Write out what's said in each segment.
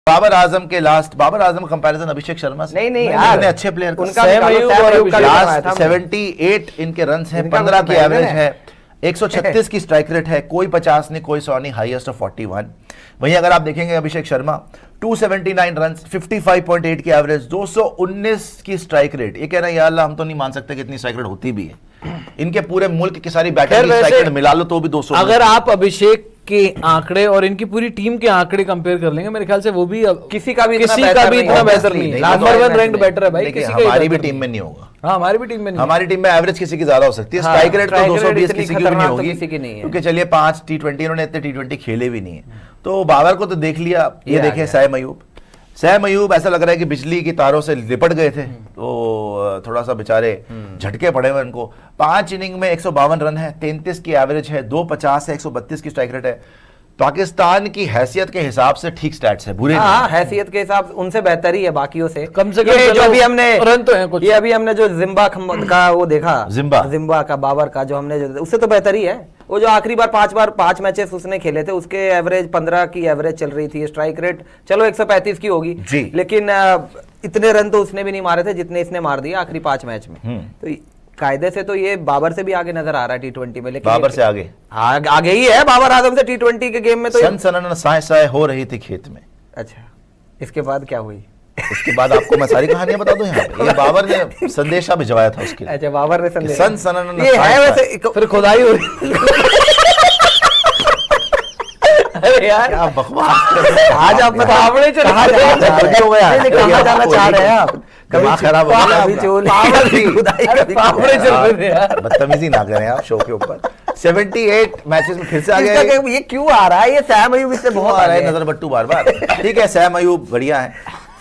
बाबर आजम के last, Babar Azam comparison Abhishek Sharma से नहीं यार, इतने अच्छे प्लेयर उनका लास्ट 78 इनके रन्स हैं, 15 की एवरेज है, 136 की स्ट्राइक रेट है, कोई 50 नहीं, कोई 100 नहीं, हाईएस्ट ऑफ 41। वहीं अगर आप देखेंगे अभिषेक शर्मा 279 रन, 55.8 की एवरेज, 219 की स्ट्राइक रेट। ये कह रहे हैं यार अल्लाह हम तो नहीं मान सकते कि इतनी स्ट्राइक रेट होती भी है। इनके पूरे मुल्क की सारी बैटिंग की स्ट्राइक रेट मिला लो तो भी 200। अगर आप अभिषेक के आंकड़े और इनकी पूरी टीम के आंकड़े कंपेयर कर लेंगे, मेरे ख्याल से वो भी किसी का भी इतना बेहतर नहीं है। नंबर 1 रैंक्ड बैटर है भाई, किसी का हमारी भी टीम में नहीं होगा। हाँ, हमारी भी टीम में नहीं। हमारी टीम में एवरेज किसी की ज्यादा हो सकती है, स्ट्राइक रेट तो 220 किसी की भी नहीं होगी, नहीं, क्योंकि चलिए 5 T20 इन्होंने इतने T20 खेले भी नहीं है। तो बाबर को तो देख लिया, ये देखे सैम अयूब ऐसा लग रहा है कि बिजली की तारों से लिपट गए थे, तो थोड़ा सा बेचारे झटके पड़े हुए इनको। 5 इनिंग में 152 रन है, 33 की एवरेज है, 250 है, 132 की स्ट्राइक रेट है। पाकिस्तान की हैसियत के हिसाब से ठीक स्टैट्स है, बुरे हाँ, हैसियत के हिसाब उनसे बेहतर ही है बाकियों से, कम से कम। जो अभी हमने रन तो है कुछ, ये अभी हमने जो जिम्बा का वो देखा, जिम्बा का बाबर का जो हमने उससे तो बेहतर ही है। वो जो आखिरी बार 5 मैचेस उसने खेले थे, उसके एवरेज 15 की एवरेज चल रही थी, स्ट्राइक रेट चलो 135 की होगी, लेकिन इतने रन तो उसने भी नहीं मारे थे जितने इसने मार दिए आखिरी 5 मैच में। तो कायदे से तो ये बाबर से भी आगे नजर आ रहा है T20 में, लेकिन बाबर से आगे ही है बाबर आजम से T20 के गेम में। तो सनसनाना साए हो रही थी खेत में। अच्छा, इसके बाद क्या हुई? इसके बाद आपको मैं सारी कहानियां बता दूं यहाँ पे। ये बाबर ने संदेशा भिजवाया था उसके लिए। अच्छा, बाबर ने संदेशा। सनसनाना ये है वैसे, फिर खुदाई हो रही। अरे यार क्या बकवास कर रहे हैं आज आप फावड़े चल कहाँ जाना चाह रहे हैं आप? कभी खराब हो गया, बदतमीजी ना करें आप शो के ऊपर। 78 मैचेस में फिर से आ गए। ये क्यों आ रहा है? ये सैम अयूब इससे बहुत आ रहा है, नजर बट्टू बार। ठीक है, सैम अयूब बढ़िया है।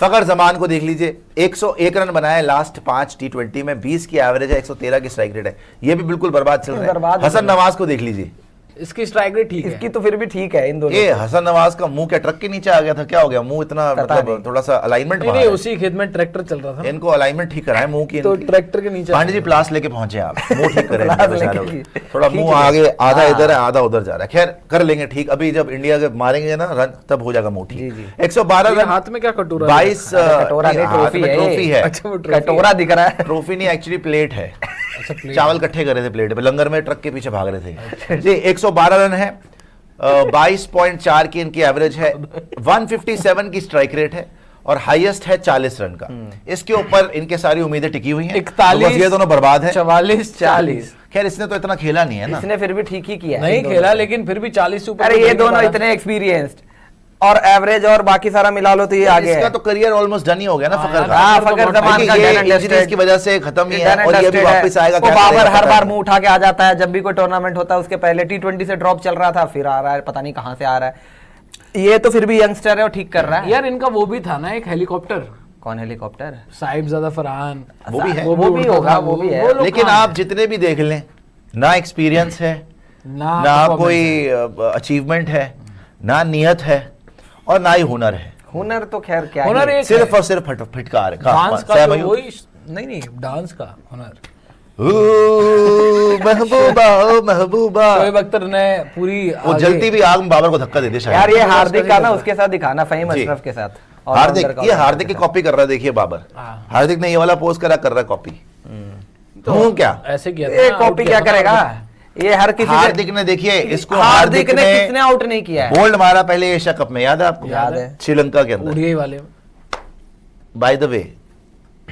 फखर जमान को देख लीजिए, 101 रन बनाए लास्ट 5 T20 में, 20 की एवरेज है, 113 की स्ट्राइक रेट है। ये भी बिल्कुल बर्बाद चल रहा है। हसन नवाज को देख लीजिए, इसकी स्ट्राइक रेट ठीक है, इसकी तो फिर भी ठीक है। इन दोनों ये हसन नवाज का मुंह क्या ट्रक के नीचे आ गया था, क्या हो गया मुंह इतना, मतलब थोड़ा सा अलाइनमेंट नहीं, उसी खेत में ट्रैक्टर चल रहा था, इनको अलाइनमेंट ठीक कराए मुंह की, तो ट्रैक्टर के नीचे। पांडे जी प्लास लेके पहुंचे आप, मुंह ठीक करें, थोड़ा मुंह आगे आधा इधर है आधा उधर जा रहा है। खैर कर लेंगे ठीक, अभी जब इंडिया के मारेंगे ना रन तब हो जाएगा मुंह ठीक। 112 रन। हाथ में क्या कटोरा? 22 ट्रॉफी है, कटोरा दिख रहा है, ट्रॉफी नहीं एक्चुअली प्लेट है। चावल इकट्ठे करे थे प्लेट पे, लंगर में ट्रक के पीछे भाग रहे थे जी। 112 रन है, 22.4 की इनकी एवरेज है, 157 की स्ट्राइक रेट है, और हाईएस्ट है 40 रन का। इसके ऊपर इनके सारी उम्मीदें टिकी हुई हैं। 41, ये दोनों बर्बाद है। 44-40। खैर इसने तो इतना खेला नहीं है ना, इसने फिर भी ठीक ही किया, नहीं खेला लेकिन फिर भी 40 से ऊपर। अरे ये दोनों इतने एक्सपीरियंस्ड और एवरेज और बाकी सारा मिला लो तो ये आगे है। इसका तो करियर ऑलमोस्ट डन ही हो गया ना फखर का। फखर जमान का इंजरीज की वजह से खत्म ही है, और ये भी वापस आएगा। वो बाबर हर बार मुंह उठा के आ जाता है जब भी कोई टूर्नामेंट होता है। उसके पहले T20 से ड्रॉप चल रहा था, फिर आ रहा है, पता नहीं कहां से आ रहा है। ये तो फिर भी यंगस्टर है और ठीक कर रहा है। यार इनका वो भी था ना एक हेलीकॉप्टर। कौन हेलीकॉप्टर? साहिबजादा फरहान, वो भी है, वो भी होगा, वो भी है। लेकिन आप जितने भी देख लें, ना एक्सपीरियंस है, ना कोई अचीवमेंट है, ना नियत है, और ना ही हुनर है। हुनर तो खैर क्या हुनर है, सिर्फ और सिर्फ फिटकार है। डांस का तो वही नहीं डांस का हुनर। महबूबा शोएब अख्तर ने पूरी वो जलती भी आग में बाबर को धक्का दे दे यार। ये हार्दिक का ना उसके साथ दिखाना, फहीम अशरफ के साथ। हार्दिक की कॉपी कर रहा है, देखिए बाबर। हार्दिक ने ये वाला पोस्ट कर रहा है कॉपी। तो क्या ऐसे किया ये कॉपी क्या करेगा? ये हर किसी हार्दिक ने, देखिए इसको हार्दिक ने किसने आउट नहीं किया है? बोल्ड मारा पहले एशिया कप में, याद है आपको? याद है, श्रीलंका के अंदर ओडीआई वाले। By the way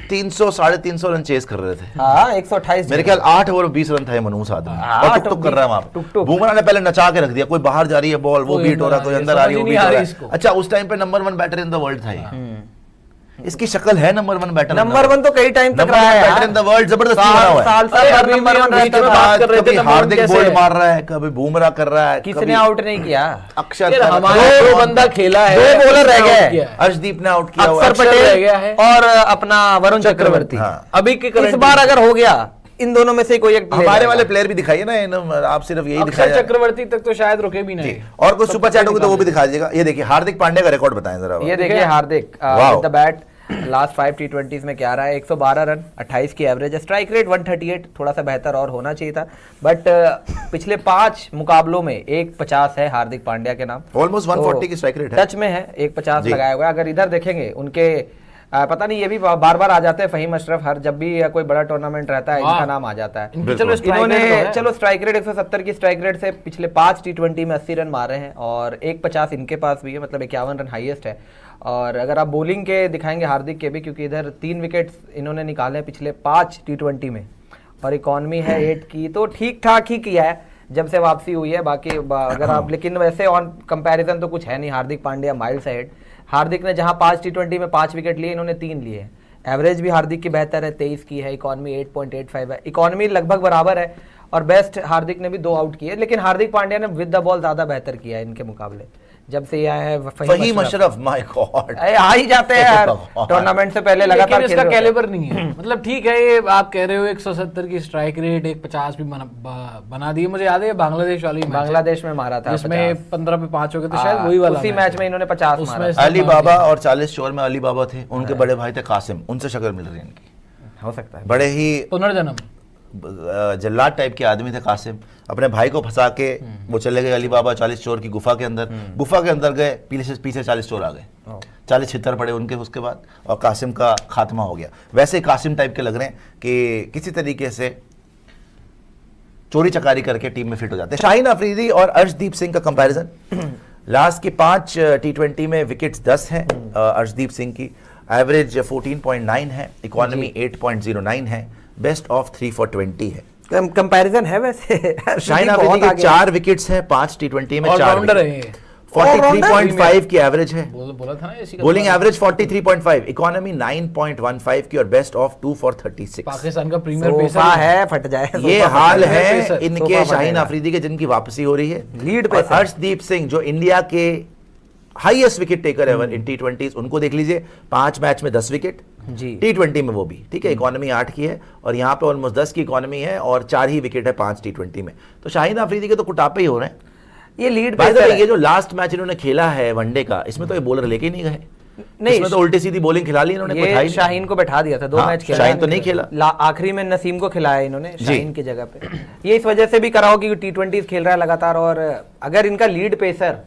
300-350 run chase कर रहे थे। हाँ, 128 मेरे ख्याल 8 ओवर 20 रन था मनूस आदमी, और टुक कर रहा है वहां पे। बुमराह ने पहले नचा के रख दिया, कोई बाहर जा रही है बॉल, वो बीट हो रहा, कोई अंदर आ रही है, वो बीट हो रहा है। अच्छा, उस टाइम पे number 1 batter in the world था ये। इसकी शक्ल है नंबर 1 बैटर। नंबर 1 तो कई टाइम तक रहा है बैटर इन द वर्ल्ड, जबरदस्ती बना हुआ है। साल नंबर 1 रहता है। कभी हार्दिक बोल्ड मार रहा है, कभी बुमराह कर रहा है। किसने आउट नहीं किया? अक्षर, हमारा दो बंदा खेला है, 2 बॉलर रह गए। अर्शदीप ने आउट किया, अक्षर पटेल और अपना वरुण चक्रवर्ती। अभी के इस बार अगर हो गया, इन दोनों में से कोई एक हमारे वाले प्लेयर भी दिखाइए ना, आप सिर्फ यही दिखाइए। चक्रवर्ती तक तो शायद रुके भी नहीं, और कुछ सुपर चैट होगी तो वो भी दिखा दीजिएगा। ये देखिए हार्दिक पांड्या का रिकॉर्ड बताएं जरा। ये देखिए Hardik with the bat last 5 T20s में क्या रहा है, 112 रन, 28 की एवरेज है, स्ट्राइक रेट 138, थोड़ा सा बेहतर और होना चाहिए था, बट पिछले 5 मुकाबलों में 150 है हार्दिक पांड्या के नाम, ऑलमोस्ट 140 की स्ट्राइक रेट है, टच में है, 150 लगाया हुआ है। अगर इधर देखेंगे उनके पता नहीं, ये भी बार बार आ जाते हैं फहीम अशरफ, हर जब भी कोई बड़ा टूर्नामेंट रहता है इनका नाम आ जाता है। चलो स्ट्राइक रेट 170 की स्ट्राइक रेट से पिछले 5 T20 में 80 रन मारे हैं और 150 इनके पास भी है, मतलब 51 रन हाईएस्ट है। और अगर आप बॉलिंग के दिखाएंगे हार्दिक के भी, क्योंकि इधर 3 विकेट्स इन्होंने निकाले हैं पिछले 5 T20 में और इकॉनमी है 8 की, तो ठीक ठाक ही किया है जब से वापसी हुई है। बाकी अगर आप, लेकिन वैसे ऑन कंपैरिजन तो कुछ है नहीं, हार्दिक पांड्या माइल्स अहेड। हार्दिक ने जहां 5 T20 में 5 विकेट लिए, इन्होंने 3 लिए। एवरेज भी हार्दिक की बेहतर है, 23 की है, इकॉनमी 8.85 है, इकॉनमी लगभग बराबर है और बेस्ट हार्दिक ने भी 2 आउट किए, लेकिन हार्दिक पांड्या ने विद द बॉल ज्यादा बेहतर किया है इनके मुकाबले। जब से ये आया है फहीम अशरफ, माय गॉड, आ ही जाते हैं यार टूर्नामेंट से पहले लगातार, इसका कैलिबर नहीं है। मतलब ठीक है, ये आप कह रहे हो 170 की स्ट्राइक रेट, 150 भी बना दी। मुझे याद है बांग्लादेश वाली, बांग्लादेश में मारा था जिसमें 15 पे 5 हो गए, तो शायद वही वाला उसी मैच में इन्होंने 50 मारा। अली बाबा और 40 शोर में अली बाबा थे, उनके बड़े भाई थे कासिम, उनसे शक्ल मिल रही है इनकी, हो सकता है बड़े ही पुनर्जन्म जल्लाद टाइप के आदमी थे कासिम। अपने भाई को फंसा के वो चले गए अली बाबा 40 चोर की गुफा के अंदर, गुफा के अंदर गए, पीछे 40 चोर आ गए, 40 छितर पड़े उनके उसके बाद, और कासिम का खात्मा हो गया। वैसे कासिम टाइप के लग रहे हैं कि किसी तरीके से चोरी चकारी करके टीम में फिट हो जाते हैं। शाहीन अफरीदी और अर्शदीप सिंह का कंपैरिजन, लास्ट की 5 T20 में विकेट्स 10 हैं अर्शदीप सिंह की, एवरेज 14.9 है, इकोनॉमी 8.09 है, बेस्ट ऑफ 3 for 20 है। कंपैरिजन है वैसे। शाहीन अफरीदी के 4 विकेट्स हैं 5 T20 में, 4 विकेट, 43.5 की एवरेज है, बोला था ना इसी का, बॉलिंग एवरेज 43.5, इकोनॉमी 9.15 की और बेस्ट ऑफ 2 for 36। पाकिस्तान का प्रीमियर पेसर है, फट जाए ये हाल है इनके शाहीन अफरीदी के, जिनकी वापसी हो रही है लीड पे। अर्शदीप सिंह जो इंडिया के highest wicket taker ever in T20s, उनको देख लीजिए, 5 मैच में 10 विकेट जी, T20 में वो भी ठीक है, इकोनॉमी 8 की है और यहाँ पे ऑलमोस्ट 10 की इकोनॉमी है और 4 ही विकेट है 5 T20 में। तो शाहीन अफरीदी के तो कुटापे ही हो रहे हैं। ये लीड पे ये जो लास्ट मैच इन्होंने खेला है वनडे का, इसमें तो ये बॉलर लेके नहीं गए, नहीं, इसमें तो उल्टी सीधी बॉलिंग खिला ली इन्होंने, ये शाहीन को बैठा दिया था, 2 मैच खेला, शाहीन तो नहीं खेला, आखिरी में नसीम को खिलाया इन्होंने शाहीन की जगह पे। ये इस वजह से भी करा हो कि T20s खेल रहा है लगातार, और अगर इनका लीड पेसर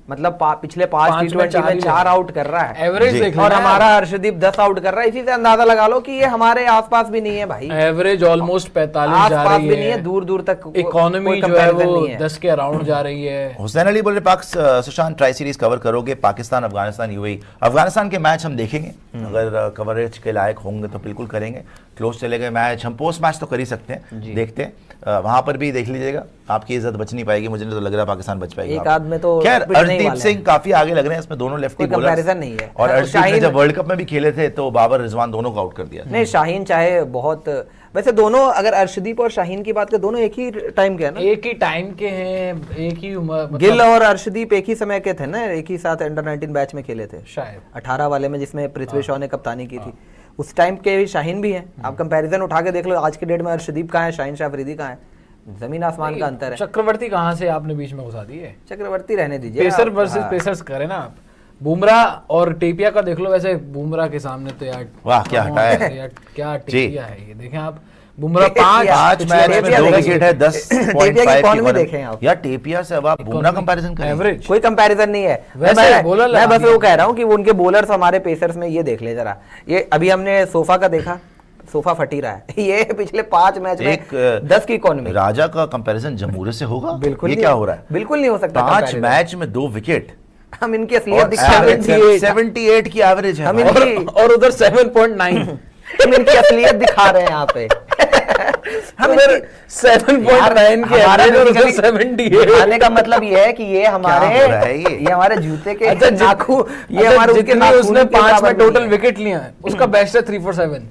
मतलब पिछले 5 T20 में 4 आउट कर रहा है एवरेज देख, और हमारा अर्शदीप 10 आउट कर रहा है, इसी से अंदाजा लगा लो कि ये हमारे आसपास भी नहीं है भाई। एवरेज ऑलमोस्ट 45 जा रही भी नहीं है, दूर दूर तक। इकोनॉमी जो है वो 10 के अराउंड जा रही है। हुसैन अली बोल रहे पाक सुशांत ट्राई सीरीज कवर करोगे, पाकिस्तान अफगानिस्तान यूएई। अफगानिस्तान के मैच हम देखेंगे, अगर कवरेज के लायक होंगे तो बिल्कुल करेंगे। क्लोज चले गए मैच, हम पोस्ट मैच तो कर ही सकते हैं, देखते हैं वहां पर भी देख लीजिएगा, आपकी इज्जत बच नहीं पाएगी, मुझे तो लग रहा है पाकिस्तान बच पाएगी। एक आध में तो खैर अर्शदीप सिंह काफी आगे लग रहे हैं, इसमें दोनों लेफ्टी बॉलर नहीं है, और अर्शदीप ने जब वर्ल्ड कप में भी खेले थे तो बाबर रिजवान दोनों को आउट कर दिया। नहीं, शाहीन चाहे बहुत, वैसे दोनों अगर अर्शदीप और शाहीन की बात करें, दोनों एक ही टाइम के हैं ना, एक ही टाइम के हैं, एक ही उम्र, गिल और अर्शदीप एक ही समय के थे ना, एक ही साथ अंडर 19 बैच में खेले थे शायद, 18 वाले में जिसमें पृथ्वी शॉ ने कप्तानी की थी, उस टाइम के शाहीन भी हैं। आप कंपैरिजन उठा के देख लो, आज के डेट में अर्शदीप कहाँ है, शाहीन शाह अफरीदी कहाँ है, जमीन आसमान का अंतर है। चक्रवर्ती कहाँ से आपने बीच में घुसा दिए? चक्रवर्ती रहने दीजिए, पेसर वर्सेस पेसर्स करें ना आप। बुमराह और टेपिया का देख लो, वैसे बुमराह के सामने तो यार वाह क्या हटाया है यार, क्या टेपिया है ये, देखें आप। बुमराह 5 मैच में 2 विकेट है, 10.5 देखें आप यार, टेपिया से अब आप बुमराह कंपैरिजन करें, एवरेज कोई कंपैरिजन नहीं है। मैं बस वो कह रहा हूँ कि उनके बॉलर्स हमारे पेसर्स में, ये देख ले जरा, ये अभी हमने सोफा का देखा, सोफा फटी रहा है, ये पिछले 5 मैच में 10 की इकोनॉमी। राजा का कंपैरिजन जमूरे से होगा? बिल्कुल, ये क्या हो रहा है? बिल्कुल नहीं हो सकता। 5 मैच में 2 विकेट, हम इनकी असलियत दिखा, 78 की एवरेज है, और उधर 7.9 हम इनकी असलियत दिखा रहे हैं यहाँ पे। हम 7.9 के एवरेज और उधर 78। दिखाने का मतलब ये है कि ये हमारे जूते के नाखून, ये हमारे उसके नाखून, उसने 5 में टोटल विकेट लिया है, उसका बेस्ट है 347।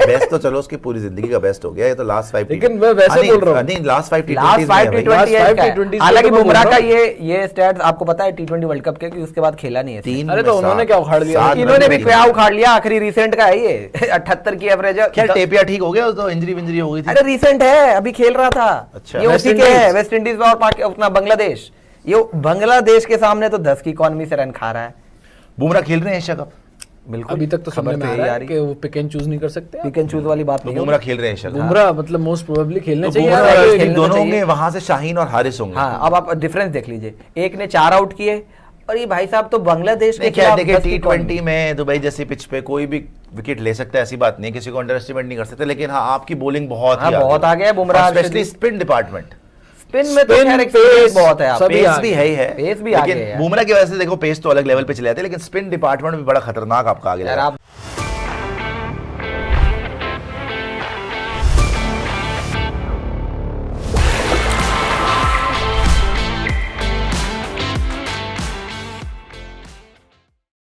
बेस्ट तो चलो उसकी पूरी जिंदगी का बेस्ट हो गया, ये तो लास्ट 5, लेकिन मैं वैसे बोल रहा हूं, नहीं लास्ट 5 T20। हालांकि बुमराह का ये स्टैट्स आपको पता है T20 वर्ल्ड कप के, कि उसके बाद खेला नहीं है। अरे तो उन्होंने क्या उखाड़ लिया, इन्होंने भी क्या उखाड़ लिया, आखिरी रिसेंट का है ये 78 की एवरेज है। खैर टेपिया ठीक हो गया, तो इंजरी हो गई थी। अरे रिसेंट है, अभी खेल रहा था। अच्छा, ये उसी के है, वेस्ट इंडीज और अपना बांग्लादेश। ये बांग्लादेश के सामने तो 10 की इकोनॉमी से रन खा रहा है। बुमराह खेल रहे हैं एशिया कप? बिल्कुल, अभी तक तो खबर सुनने में आ यही रहा है कि वो पिक एंड चूज नहीं कर सकते। पिक एंड चूज वाली बात तो नहीं बुमराह खेल रहे हैं एशिया कप? बुमराह मतलब मोस्ट प्रोबेबली खेलने तो चाहिए बुमराह यार। और खेलना रशीद दोनों चाहिए। होंगे, वहां से शाहीन और हारिस होंगे। हाँ, अब आप डिफरेंस देख लीजिए, एक ने 4 आउट किए और ये भाई साहब तो बांग्लादेश के क्या खिलाफ देखिए 10 की कौन- T20 में दुबई जैसी पिच पे कोई भी विकेट ले सकता है, ऐसी बात नहीं है, किसी को अंडर एस्टिमेट नहीं कर सकते, लेकिन हाँ आपकी बॉलिंग बहुत हाँ, बहुत आगे है Bumrah, specially spin department. Spin में तो स्पिन, खैर एक्सपीरियंस बहुत है आप, सभी पेस आगे भी है ही है, पेस भी आगे लेकिन है यार। बुमराह की वजह से देखो पेस तो अलग लेवल पे चले जाते हैं, लेकिन स्पिन डिपार्टमेंट में बड़ा खतरनाक आपका आगे यार लगा। आप